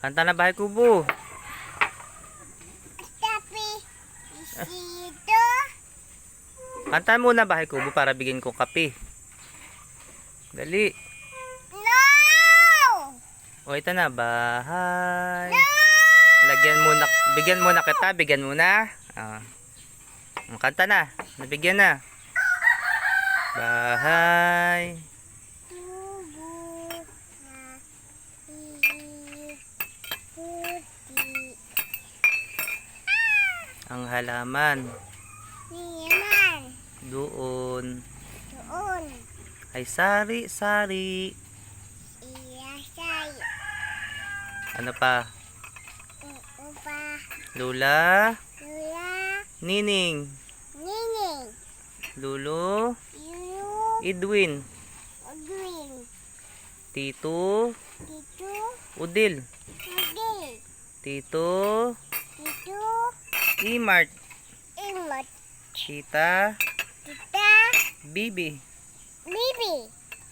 Kanta na Bahay Kubo. Tapi dito. Kanta muna Bahay Kubo para bigyan ko kape. Dali. No! O ito na, bahay. No! Bigyan muna kita, bigyan muna. Kanta na, nabigyan na. Bahay. Kubo na puti. Ang halaman Niyaman. doon Doon. ay sari-sari. Iyasay. Ano pa? Upa. Lula, Lula. Nining, Nining. Lulu, Yulu. Edwin, Green. Tito, Dito. Udil, Udil. Tito, Dito. Imart, Imot. Tita, Tita. Bibi, Bibi.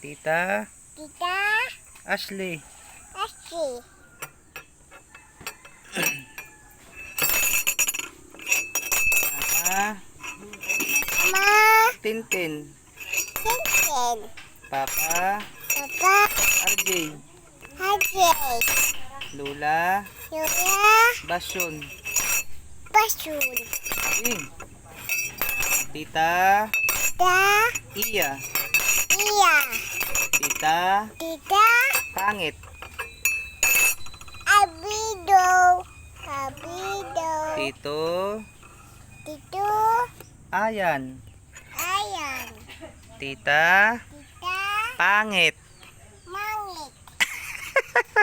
Tita, Tita. Ashley, Ashi. Mama, Ma. Tintin, Tintin. Papa, Papa. RJ, Hajay. Lula, Lula. Basyon, Basun. Tita, Da. Iya, Iya. Tita, Tita. Pangit, Abido. Abido. Tito, Tito. Ayan, Ayan. Tita, Tita. Pangit,